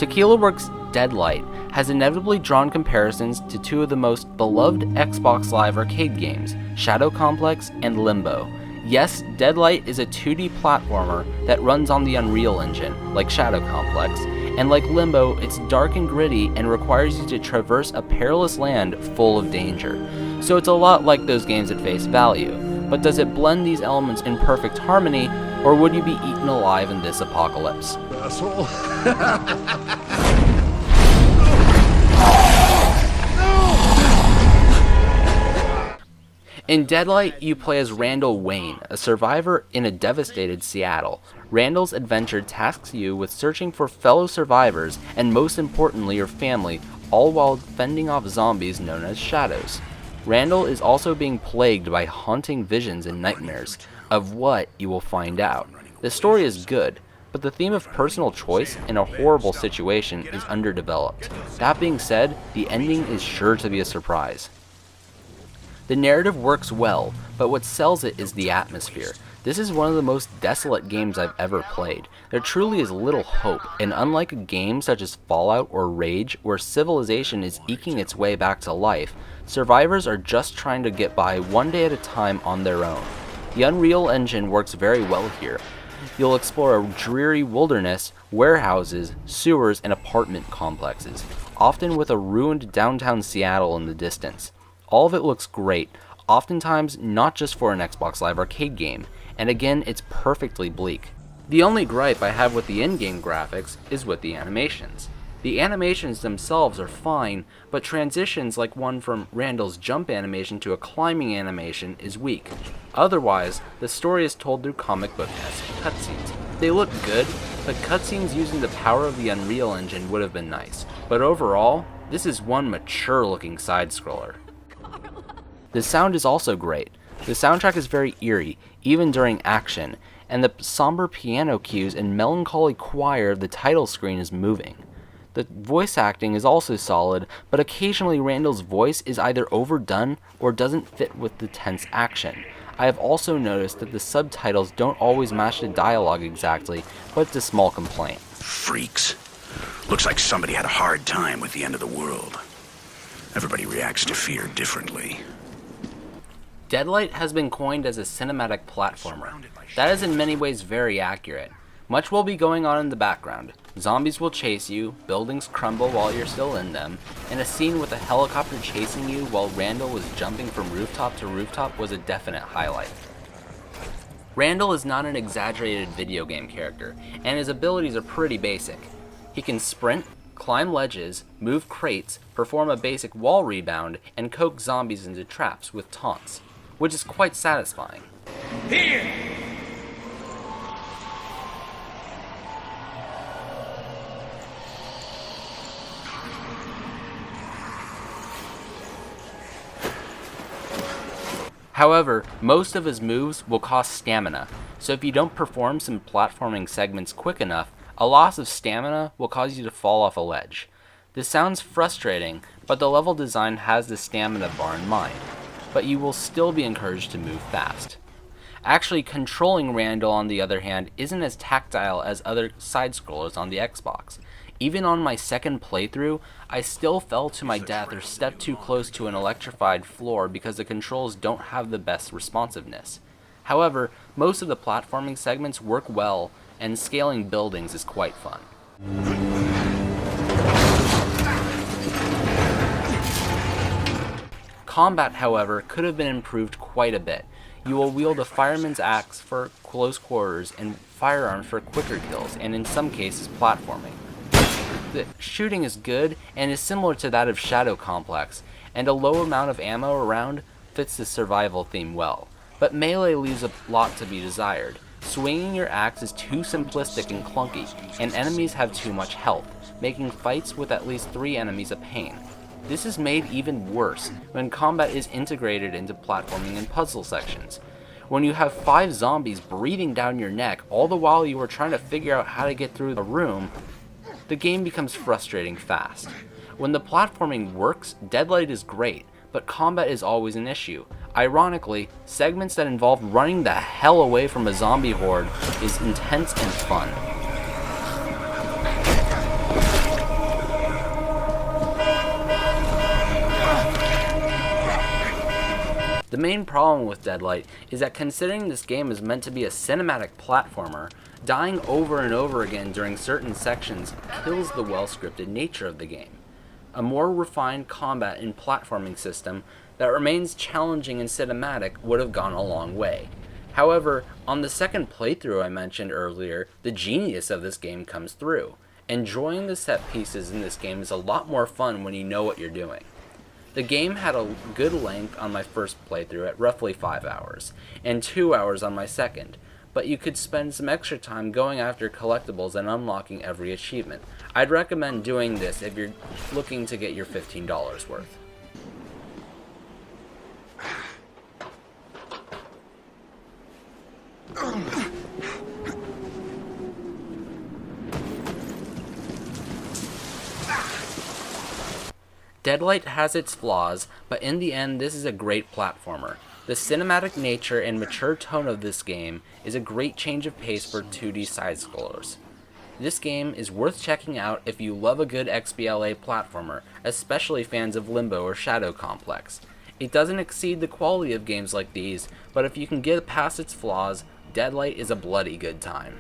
Tequila Works' Deadlight has inevitably drawn comparisons to two of the most beloved Xbox Live arcade games, Shadow Complex and Limbo. Yes, Deadlight is a 2D platformer that runs on the Unreal Engine, like Shadow Complex, and like Limbo, it's dark and gritty and requires you to traverse a perilous land full of danger. So it's a lot like those games at face value, but does it blend these elements in perfect harmony, or would you be eaten alive in this apocalypse? Asshole. In Deadlight, you play as Randall Wayne, a survivor in a devastated Seattle. Randall's adventure tasks you with searching for fellow survivors and, most importantly, your family, all while fending off zombies known as shadows. Randall is also being plagued by haunting visions and nightmares. Of what, you will find out. The story is good, but the theme of personal choice in a horrible situation is underdeveloped. That being said, the ending is sure to be a surprise. The narrative works well, but what sells it is the atmosphere. This is one of the most desolate games I've ever played. There truly is little hope, and unlike a game such as Fallout or Rage, where civilization is eking its way back to life, survivors are just trying to get by one day at a time on their own. The Unreal Engine works very well here. You'll explore a dreary wilderness, warehouses, sewers, and apartment complexes, often with a ruined downtown Seattle in the distance. All of it looks great, oftentimes not just for an Xbox Live arcade game, and again, it's perfectly bleak. The only gripe I have with the in-game graphics is with the animations. The animations themselves are fine, but transitions like one from Randall's jump animation to a climbing animation is weak. Otherwise, the story is told through comic book-esque cutscenes. They look good, but cutscenes using the power of the Unreal Engine would have been nice. But overall, this is one mature-looking side-scroller. The sound is also great. The soundtrack is very eerie, even during action, and the somber piano cues and melancholy choir of the title screen is moving. The voice acting is also solid, but occasionally Randall's voice is either overdone or doesn't fit with the tense action. I have also noticed that the subtitles don't always match the dialogue exactly, but it's a small complaint. Freaks. Looks like somebody had a hard time with the end of the world. Everybody reacts to fear differently. Deadlight has been coined as a cinematic platformer. That is in many ways very accurate. Much will be going on in the background. Zombies will chase you, buildings crumble while you're still in them, and a scene with a helicopter chasing you while Randall was jumping from rooftop to rooftop was a definite highlight. Randall is not an exaggerated video game character, and his abilities are pretty basic. He can sprint, climb ledges, move crates, perform a basic wall rebound, and coax zombies into traps with taunts, which is quite satisfying. Here! However, most of his moves will cost stamina, so if you don't perform some platforming segments quick enough, a loss of stamina will cause you to fall off a ledge. This sounds frustrating, but the level design has the stamina bar in mind, but you will still be encouraged to move fast. Actually, controlling Randall, on the other hand, isn't as tactile as other side-scrollers on the Xbox. Even on my second playthrough, I still fell to my death or stepped too close to an electrified floor because the controls don't have the best responsiveness. However, most of the platforming segments work well, and scaling buildings is quite fun. Combat, however, could have been improved quite a bit. You will wield a fireman's axe for close quarters and firearms for quicker kills, and in some cases platforming. The shooting is good and is similar to that of Shadow Complex, and a low amount of ammo around fits the survival theme well. But melee leaves a lot to be desired. Swinging your axe is too simplistic and clunky, and enemies have too much health, making fights with at least 3 enemies a pain. This is made even worse when combat is integrated into platforming and puzzle sections. When you have 5 zombies breathing down your neck all the while you are trying to figure out how to get through a room, the game becomes frustrating fast. When the platforming works, Deadlight is great, but combat is always an issue. Ironically, segments that involve running the hell away from a zombie horde is intense and fun. The main problem with Deadlight is that considering this game is meant to be a cinematic platformer, dying over and over again during certain sections kills the well-scripted nature of the game. A more refined combat and platforming system that remains challenging and cinematic would have gone a long way. However, on the second playthrough I mentioned earlier, the genius of this game comes through. Enjoying the set pieces in this game is a lot more fun when you know what you're doing. The game had a good length on my first playthrough at roughly 5 hours, and 2 hours on my second, but you could spend some extra time going after collectibles and unlocking every achievement. I'd recommend doing this if you're looking to get your $15 worth. Deadlight has its flaws, but in the end this is a great platformer. The cinematic nature and mature tone of this game is a great change of pace for 2D side-scrollers. This game is worth checking out if you love a good XBLA platformer, especially fans of Limbo or Shadow Complex. It doesn't exceed the quality of games like these, but if you can get past its flaws, Deadlight is a bloody good time.